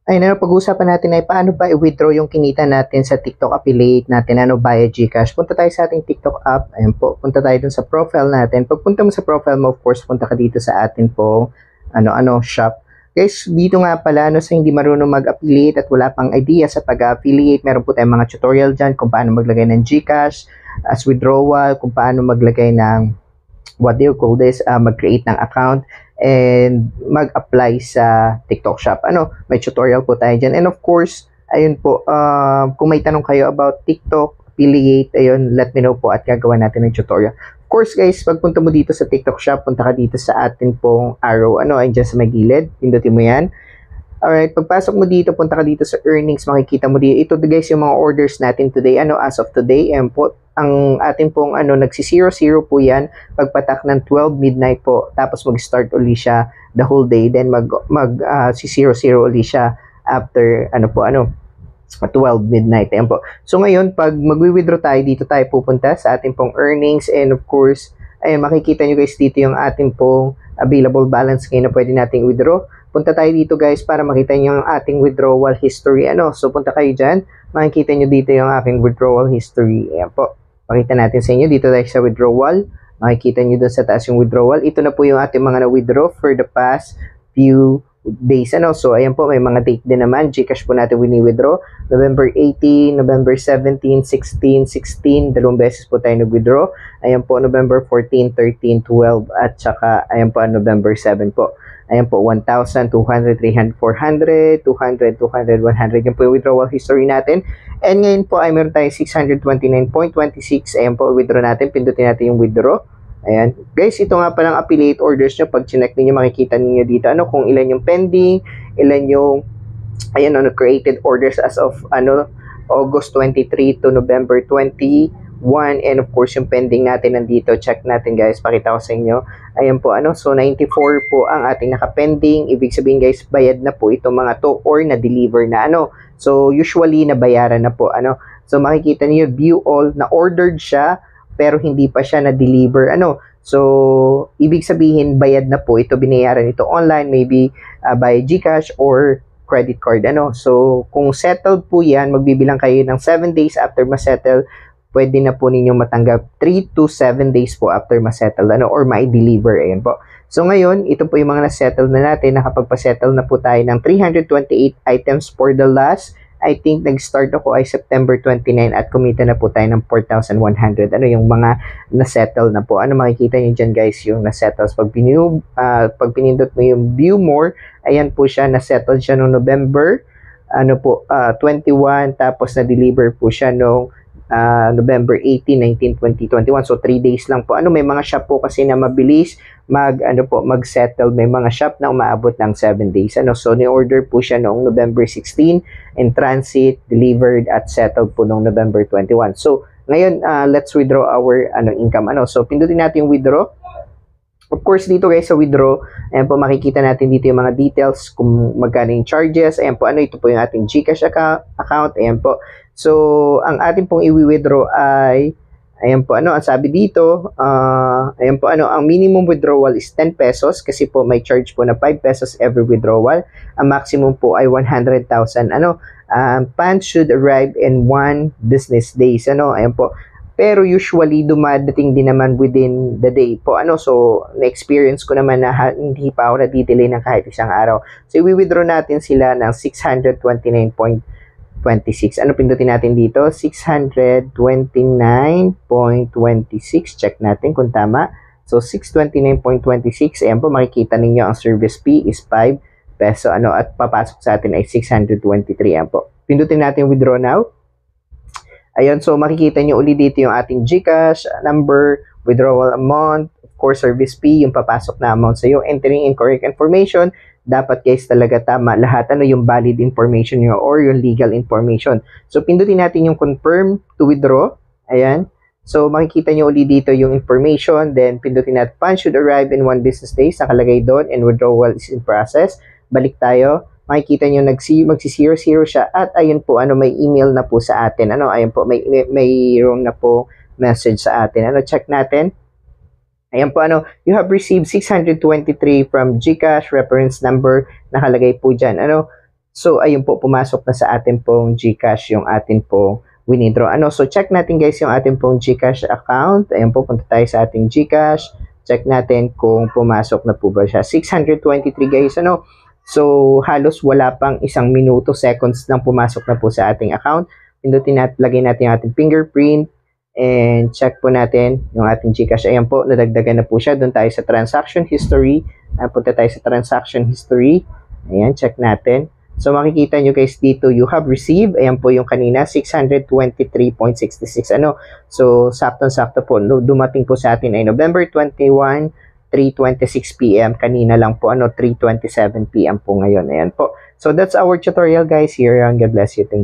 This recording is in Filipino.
Ayun, ano, pag-uusapan natin ay paano ba i-withdraw yung kinita natin sa TikTok affiliate natin, ano, via GCash. Punta tayo sa ating TikTok app. Ayan po, punta tayo dun sa profile natin. Pagpunta mo sa profile mo, of course, punta ka dito sa atin pong, shop. Guys, dito nga pala, sa hindi marunong mag-affiliate at wala pang idea sa pag-affiliate, meron po tayong mga tutorial dyan kung paano maglagay ng GCash as withdrawal, kung paano maglagay ng what do you call this, mag-create ng account and mag-apply sa TikTok Shop. Ano, may tutorial po tayo dyan. And of course, ayun po, kung may tanong kayo about TikTok, affiliate, ayun, let me know po at gagawa natin ng tutorial. Of course guys, pagpunta mo dito sa TikTok Shop, punta ka dito sa atin pong arrow, ayun dyan sa may gilid, pindutin mo yan. Alright, pagpasok mo dito, punta ka dito sa earnings, makikita mo dito. Ito guys yung mga orders natin today, as of today, and po, ang ating pong nagsi-0-0 po yan pagpatak ng 12 midnight po, tapos mag-start uli siya the whole day, then si 0-0 uli siya after 12 midnight. Ayan po. So ngayon, pag magwi-withdraw tayo, dito tayo pupunta sa ating pong earnings, and of course, ayun, makikita nyo guys dito yung ating pong available balance ngayon na pwede nating withdraw. Punta tayo dito guys para makita nyo yung ating withdrawal history. So punta kayo dyan, makikita nyo dito yung aking withdrawal history. Ayan po. Pakita natin sa inyo, dito tayo sa withdrawal. Makikita nyo doon sa taas yung withdrawal. Ito na po yung ating mga na-withdraw for the past few days. So ayan po, may mga date din naman. GCash po natin wini-withdraw. November 18, November 17, 16, 16. Dalawang beses po tayo nag-withdraw. Ayan po, November 14, 13, 12. At saka, ayan po, November 7 po. Ayan po, 1,000, 200, 300, 400, 200, 200, 100. Yan po yung withdrawal history natin. And ngayon po ay meron tayong 629.26. Ayan po, withdraw natin. Pindutin natin yung withdraw. Ayan. Guys, ito nga palang affiliate orders nyo. Pag chinek ninyo, makikita ninyo dito kung ilan yung pending, ilan yung created orders as of August 23 to November 21. And of course, yung pending natin nandito. Check natin guys. Pakita ko sa inyo. Ayan po, so 94 po ang ating naka-pending. Ibig sabihin guys, bayad na po itong mga to or na-deliver na So usually nabayaran na po So makikita niyo view all, na ordered siya pero hindi pa siya na-deliver So ibig sabihin bayad na po ito, binayaran ito online, maybe by GCash or credit card So kung settled po yan, magbibilang kayo ng 7 days after ma-settle. Pwede na po ninyo matanggap 3 to 7 days po after ma-settle or ma-deliver. Ayan po. So ngayon, ito po yung mga na-settle na natin. Nakapagpa-settle na po tayo ng 328 items for the last. I think nag-start ako ay September 29 at kumita na po tayo ng 4,100. Yung mga na-settle na po. Makikita nyo dyan guys yung na-settle. Pag pinindot mo yung view more, ayan po siya, na-settle siya noong November 21, tapos na-deliver po siya noong November 18, 19, 20, 21. So 3 days lang po. May mga shop po kasi na mabilis mag-settle. May mga shop na umaabot ng 7 days. So ni-order po siya noong November 16 in transit, delivered at settled po noong November 21. So ngayon, let's withdraw our income. So pindutin natin yung withdraw. Of course, dito guys sa withdraw, ayan po, makikita natin dito yung mga details kung magkano yung charges. Ayan po, ito po yung ating GCash account. Ayan po. So, ang ating pong i-withdraw ay, ayan po, ang sabi dito, ayan po, ang minimum withdrawal is 10 pesos kasi po may charge po na 5 pesos every withdrawal. Ang maximum po ay 100,000. Funds should arrive in 1 business days. Ayan po. Pero usually, dumadating din naman within the day po. So, na-experience ko naman na hindi pa ako na-delay ng kahit isang araw. So, i-withdraw natin sila ng 629.26. Pindutin natin dito? 629.26. Check natin kung tama. So, 629.26. Ayan po, makikita ninyo ang service fee is 5 peso. At papasok sa atin ay 623. Ayan po. Pindutin natin withdraw now. Ayun, so makikita nyo ulit dito yung ating GCash number, withdrawal amount, of course, service fee, yung papasok na amount sa'yo, entering incorrect information. Dapat guys talaga tama lahat, yung valid information nyo or yung legal information. So, pindutin natin yung confirm to withdraw. Ayan. So, makikita nyo ulit dito yung information. Then, pindutin natin, funds should arrive in 1 business days. Nakalagay doon and withdrawal is in process. Balik tayo. Makikita nyo magsi-0-0 siya at ayun po may email na po sa atin. Ayun po mayroon na po message sa atin. Check natin. Ayan po you have received 623 from GCash reference number, nakalagay po diyan. So, ayun po, pumasok na sa atin pong GCash yung atin pong winidraw. So check natin guys yung ating pong GCash account. Ayan po, punta tayo sa ating GCash. Check natin kung pumasok na po ba siya. 623 guys, So, halos wala pang 1 minuto, seconds lang pumasok na po sa ating account. Pindutin natin, lagay natin yung ating fingerprint. And check po natin yung ating GCash. Ayan po, nadagdagan na po siya. Doon tayo sa transaction history. Punta tayo sa transaction history. Ayan, check natin. So, makikita nyo guys dito, you have received, ayan po yung kanina, 623.66, So, saktong-sakto po, dumating po sa atin ay November 21, 3:26 PM, kanina lang po, 3:27 PM po ngayon, ayan po. So, that's our tutorial guys here, and God bless you, thank you.